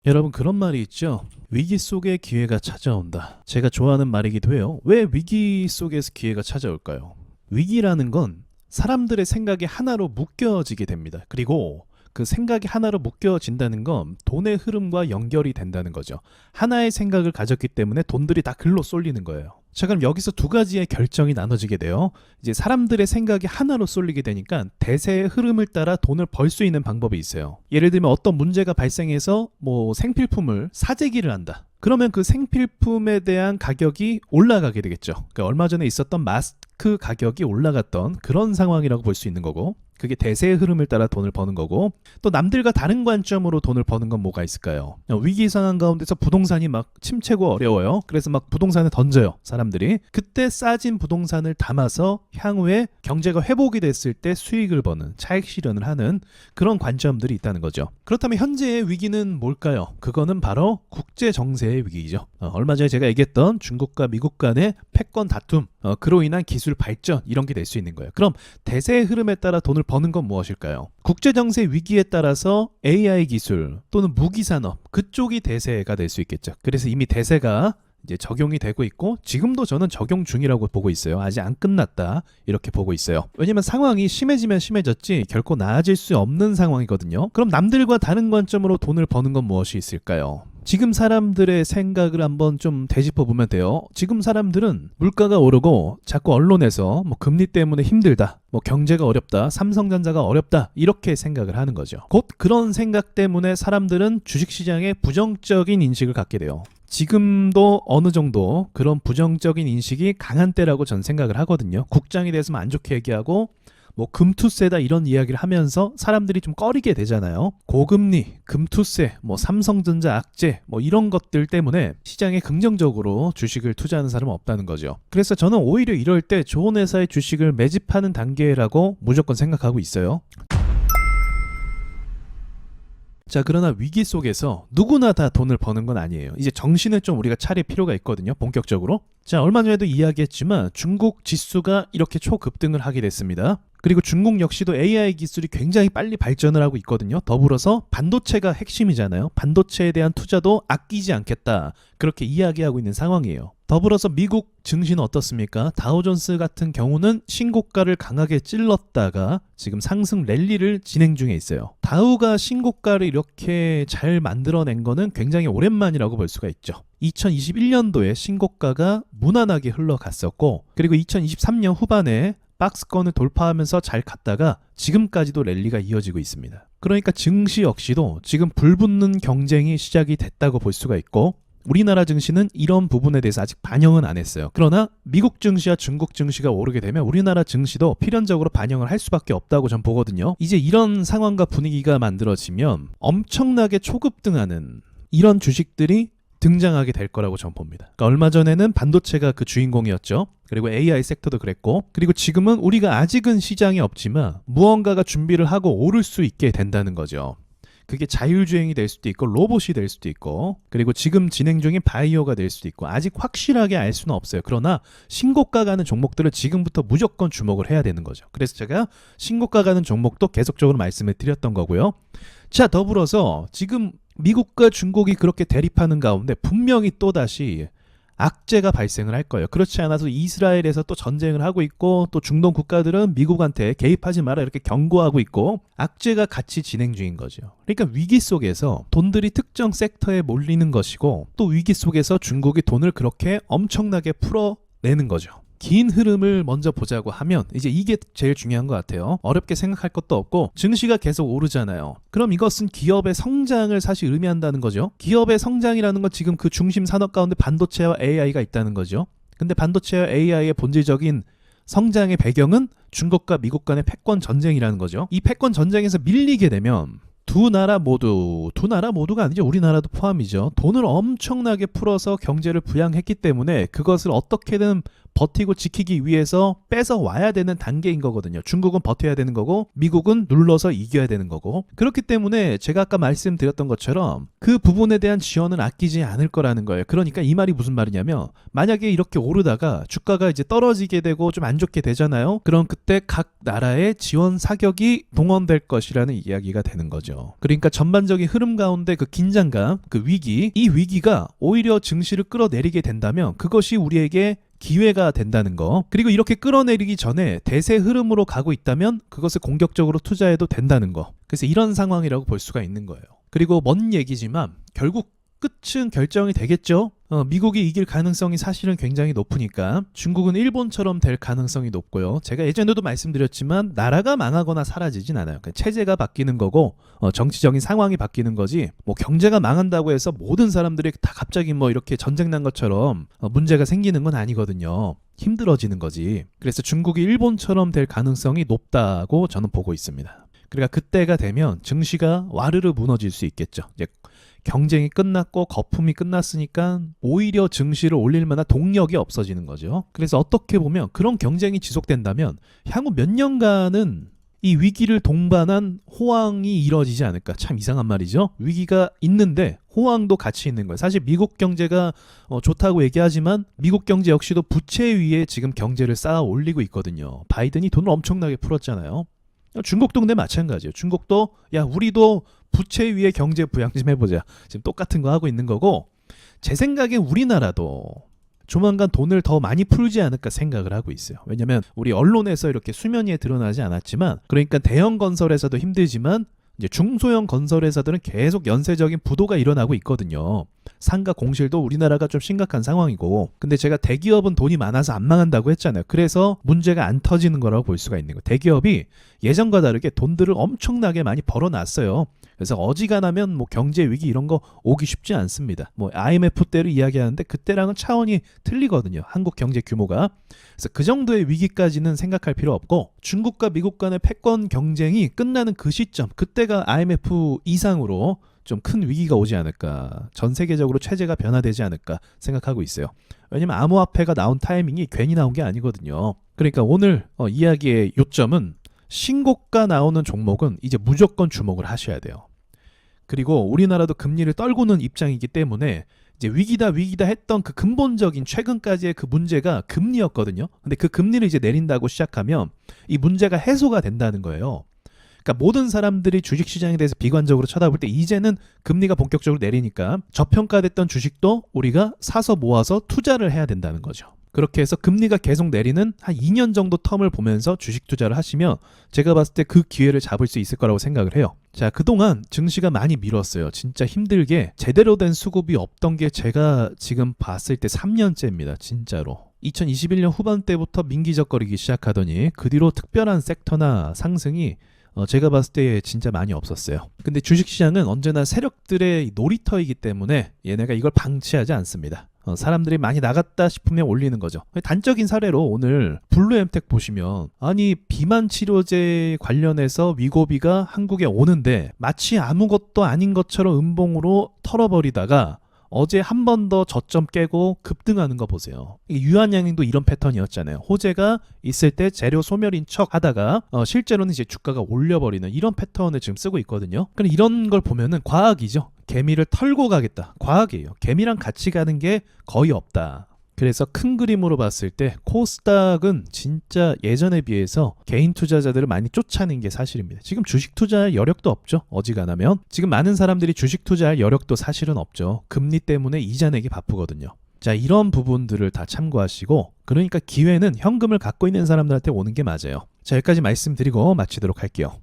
여러분, 그런 말이 있죠. 위기 속에 기회가 찾아온다. 제가 좋아하는 말이기도 해요. 왜 위기 속에서 기회가 찾아올까요? 위기라는 건 사람들의 생각이 하나로 묶여지게 됩니다. 그리고 그 생각이 하나로 묶여진다는 건 돈의 흐름과 연결이 된다는 거죠. 하나의 생각을 가졌기 때문에 돈들이 다 글로 쏠리는 거예요. 자, 그럼 여기서 두 가지의 결정이 나눠지게 돼요. 이제 사람들의 생각이 하나로 쏠리게 되니까 대세의 흐름을 따라 돈을 벌 수 있는 방법이 있어요. 예를 들면 어떤 문제가 발생해서 생필품을 사재기를 한다. 그러면 그 생필품에 대한 가격이 올라가게 되겠죠. 그러니까 얼마 전에 있었던 마스크 가격이 올라갔던 그런 상황이라고 볼 수 있는 거고, 그게 대세의 흐름을 따라 돈을 버는 거고, 또 남들과 다른 관점으로 돈을 버는 건 뭐가 있을까요? 위기 상황 가운데서 부동산이 막 침체고 어려워요. 그래서 막 부동산을 던져요, 사람들이. 그때 싸진 부동산을 담아서 향후에 경제가 회복이 됐을 때 수익을 버는, 차익 실현을 하는 그런 관점들이 있다는 거죠. 그렇다면 현재의 위기는 뭘까요? 그거는 바로 국제 정세의 위기죠. 얼마 전에 제가 얘기했던 중국과 미국 간의 패권 다툼, 그로 인한 기술 발전, 이런 게 될 수 있는 거예요. 그럼 대세의 흐름에 따라 돈을 버는 건 무엇일까요? 국제정세 위기에 따라서 AI 기술 또는 무기산업, 그쪽이 대세가 될 수 있겠죠. 그래서 이미 대세가 이제 적용이 되고 있고, 지금도 저는 적용 중이라고 보고 있어요. 아직 안 끝났다, 이렇게 보고 있어요. 왜냐면 상황이 심해지면 심해졌지 결코 나아질 수 없는 상황이거든요. 그럼 남들과 다른 관점으로 돈을 버는 건 무엇이 있을까요? 지금 사람들의 생각을 한번 좀 되짚어 보면 돼요. 지금 사람들은 물가가 오르고 자꾸 언론에서 금리 때문에 힘들다, 경제가 어렵다, 삼성전자가 어렵다, 이렇게 생각을 하는 거죠. 곧 그런 생각 때문에 사람들은 주식시장에 부정적인 인식을 갖게 돼요. 지금도 어느 정도 그런 부정적인 인식이 강한 때라고 전 생각을 하거든요. 국장에 대해서만 안 좋게 얘기하고 금투세다, 이런 이야기를 하면서 사람들이 좀 꺼리게 되잖아요. 고금리, 금투세, 삼성전자 악재, 이런 것들 때문에 시장에 긍정적으로 주식을 투자하는 사람은 없다는 거죠. 그래서 저는 오히려 이럴 때 좋은 회사의 주식을 매집하는 단계라고 무조건 생각하고 있어요. 자, 그러나 위기 속에서 누구나 다 돈을 버는 건 아니에요. 이제 정신을 좀 우리가 차릴 필요가 있거든요, 본격적으로. 자, 얼마 전에도 이야기했지만 중국 지수가 이렇게 초급등을 하게 됐습니다. 그리고 중국 역시도 AI 기술이 굉장히 빨리 발전을 하고 있거든요. 더불어서 반도체가 핵심이잖아요. 반도체에 대한 투자도 아끼지 않겠다, 그렇게 이야기하고 있는 상황이에요. 더불어서 미국 증시는 어떻습니까? 다우존스 같은 경우는 신고가를 강하게 찔렀다가 지금 상승 랠리를 진행 중에 있어요. 다우가 신고가를 이렇게 잘 만들어낸 거는 굉장히 오랜만이라고 볼 수가 있죠. 2021년도에 신고가가 무난하게 흘러갔었고, 그리고 2023년 후반에 박스권을 돌파하면서 잘 갔다가 지금까지도 랠리가 이어지고 있습니다. 그러니까 증시 역시도 지금 불붙는 경쟁이 시작이 됐다고 볼 수가 있고, 우리나라 증시는 이런 부분에 대해서 아직 반영은 안 했어요. 그러나 미국 증시와 중국 증시가 오르게 되면 우리나라 증시도 필연적으로 반영을 할 수밖에 없다고 전 보거든요. 이제 이런 상황과 분위기가 만들어지면 엄청나게 초급등하는 이런 주식들이 등장하게 될 거라고 전 봅니다. 그러니까 얼마 전에는 반도체가 그 주인공이었죠. 그리고 AI 섹터도 그랬고, 그리고 지금은 우리가 아직은 시장이 없지만 무언가가 준비를 하고 오를 수 있게 된다는 거죠. 그게 자율주행이 될 수도 있고 로봇이 될 수도 있고, 그리고 지금 진행 중인 바이오가 될 수도 있고, 아직 확실하게 알 수는 없어요. 그러나 신고가 가는 종목들을 지금부터 무조건 주목을 해야 되는 거죠. 그래서 제가 신고가 가는 종목도 계속적으로 말씀을 드렸던 거고요. 자, 더불어서 지금 미국과 중국이 그렇게 대립하는 가운데 분명히 또다시 악재가 발생을 할 거예요. 그렇지 않아서 이스라엘에서 또 전쟁을 하고 있고, 또 중동 국가들은 미국한테 개입하지 마라, 이렇게 경고하고 있고, 악재가 같이 진행 중인 거죠. 그러니까 위기 속에서 돈들이 특정 섹터에 몰리는 것이고, 또 위기 속에서 중국이 돈을 그렇게 엄청나게 풀어내는 거죠. 긴 흐름을 먼저 보자고 하면 이제 이게 제일 중요한 것 같아요. 어렵게 생각할 것도 없고, 증시가 계속 오르잖아요. 그럼 이것은 기업의 성장을 사실 의미한다는 거죠. 기업의 성장이라는 건 지금 그 중심 산업 가운데 반도체와 AI가 있다는 거죠. 근데 반도체와 AI의 본질적인 성장의 배경은 중국과 미국 간의 패권 전쟁이라는 거죠. 이 패권 전쟁에서 밀리게 되면 두 나라 모두가 아니죠. 우리나라도 포함이죠. 돈을 엄청나게 풀어서 경제를 부양했기 때문에 그것을 어떻게든 버티고 지키기 위해서 뺏어 와야 되는 단계인 거거든요. 중국은 버텨야 되는 거고 미국은 눌러서 이겨야 되는 거고. 그렇기 때문에 제가 아까 말씀드렸던 것처럼 그 부분에 대한 지원은 아끼지 않을 거라는 거예요. 그러니까 이 말이 무슨 말이냐면 만약에 이렇게 오르다가 주가가 이제 떨어지게 되고 좀 안 좋게 되잖아요. 그럼 그때 각 나라의 지원 사격이 동원될 것이라는 이야기가 되는 거죠. 그러니까 전반적인 흐름 가운데 그 긴장감, 그 위기, 이 위기가 오히려 증시를 끌어내리게 된다면 그것이 우리에게 기회가 된다는 거. 그리고 이렇게 끌어내리기 전에 대세 흐름으로 가고 있다면 그것을 공격적으로 투자해도 된다는 거. 그래서 이런 상황이라고 볼 수가 있는 거예요. 그리고 먼 얘기지만 결국 끝은 결정이 되겠죠. 미국이 이길 가능성이 사실은 굉장히 높으니까 중국은 일본처럼 될 가능성이 높고요. 제가 예전에도 말씀드렸지만 나라가 망하거나 사라지진 않아요. 그러니까 체제가 바뀌는 거고 정치적인 상황이 바뀌는 거지 뭐 경제가 망한다고 해서 모든 사람들이 다 갑자기 뭐 이렇게 전쟁 난 것처럼 문제가 생기는 건 아니거든요. 힘들어지는 거지. 그래서 중국이 일본처럼 될 가능성이 높다고 저는 보고 있습니다. 그러니까 그때가 되면 증시가 와르르 무너질 수 있겠죠. 이제 경쟁이 끝났고 거품이 끝났으니까 오히려 증시를 올릴 만한 동력이 없어지는 거죠. 그래서 어떻게 보면 그런 경쟁이 지속된다면 향후 몇 년간은 이 위기를 동반한 호황이 이뤄지지 않을까. 참 이상한 말이죠. 위기가 있는데 호황도 같이 있는 거예요. 사실 미국 경제가 좋다고 얘기하지만 미국 경제 역시도 부채 위에 지금 경제를 쌓아 올리고 있거든요. 바이든이 돈을 엄청나게 풀었잖아요. 중국도 근데 마찬가지예요. 중국도 야 우리도 부채 위에 경제 부양 좀 해보자. 지금 똑같은 거 하고 있는 거고 제 생각엔 우리나라도 조만간 돈을 더 많이 풀지 않을까 생각을 하고 있어요. 왜냐면 우리 언론에서 이렇게 수면 위에 드러나지 않았지만 그러니까 대형 건설회사도 힘들지만 이제 중소형 건설회사들은 계속 연쇄적인 부도가 일어나고 있거든요. 상가 공실도 우리나라가 좀 심각한 상황이고 근데 제가 대기업은 돈이 많아서 안 망한다고 했잖아요. 그래서 문제가 안 터지는 거라고 볼 수가 있는 거예요. 대기업이 예전과 다르게 돈들을 엄청나게 많이 벌어놨어요. 그래서 어지간하면 뭐 경제 위기 이런 거 오기 쉽지 않습니다. 뭐 IMF 때를 이야기하는데 그때랑은 차원이 틀리거든요. 한국 경제 규모가. 그래서 그 정도의 위기까지는 생각할 필요 없고 중국과 미국 간의 패권 경쟁이 끝나는 그 시점 그때가 IMF 이상으로 좀 큰 위기가 오지 않을까. 전 세계적으로 체제가 변화되지 않을까 생각하고 있어요. 왜냐면 암호화폐가 나온 타이밍이 괜히 나온 게 아니거든요. 그러니까 오늘 이야기의 요점은 신고가 나오는 종목은 이제 무조건 주목을 하셔야 돼요. 그리고 우리나라도 금리를 떨구는 입장이기 때문에 이제 위기다 했던 그 근본적인 최근까지의 그 문제가 금리였거든요. 근데 그 금리를 이제 내린다고 시작하면 이 문제가 해소가 된다는 거예요. 그러니까 모든 사람들이 주식시장에 대해서 비관적으로 쳐다볼 때 이제는 금리가 본격적으로 내리니까 저평가됐던 주식도 우리가 사서 모아서 투자를 해야 된다는 거죠. 그렇게 해서 금리가 계속 내리는 한 2년 정도 텀을 보면서 주식 투자를 하시면 제가 봤을 때 그 기회를 잡을 수 있을 거라고 생각을 해요. 자, 그동안 증시가 많이 밀었어요. 진짜 힘들게 제대로 된 수급이 없던 게 제가 지금 봤을 때 3년째입니다. 진짜로. 2021년 후반때부터 민기적거리기 시작하더니 그 뒤로 특별한 섹터나 상승이 제가 봤을 때 진짜 많이 없었어요. 근데 주식시장은 언제나 세력들의 놀이터이기 때문에 얘네가 이걸 방치하지 않습니다. 사람들이 많이 나갔다 싶으면 올리는 거죠. 단적인 사례로 오늘 블루엠텍 보시면 아니 비만 치료제 관련해서 위고비가 한국에 오는데 마치 아무것도 아닌 것처럼 음봉으로 털어버리다가 어제 한 번 더 저점 깨고 급등하는 거 보세요. 유한양행도 이런 패턴이었잖아요. 호재가 있을 때 재료 소멸인 척 하다가 실제로는 이제 주가가 올려버리는 이런 패턴을 지금 쓰고 있거든요. 근데 이런 걸 보면은 과학이죠. 개미를 털고 가겠다. 과학이에요. 개미랑 같이 가는 게 거의 없다. 그래서 큰 그림으로 봤을 때 코스닥은 진짜 예전에 비해서 개인 투자자들을 많이 쫓아낸 게 사실입니다. 지금 주식 투자할 여력도 없죠. 어지간하면. 지금 많은 사람들이 주식 투자할 여력도 사실은 없죠. 금리 때문에 이자 내기 바쁘거든요. 자, 이런 부분들을 다 참고하시고 그러니까 기회는 현금을 갖고 있는 사람들한테 오는 게 맞아요. 자, 여기까지 말씀드리고 마치도록 할게요.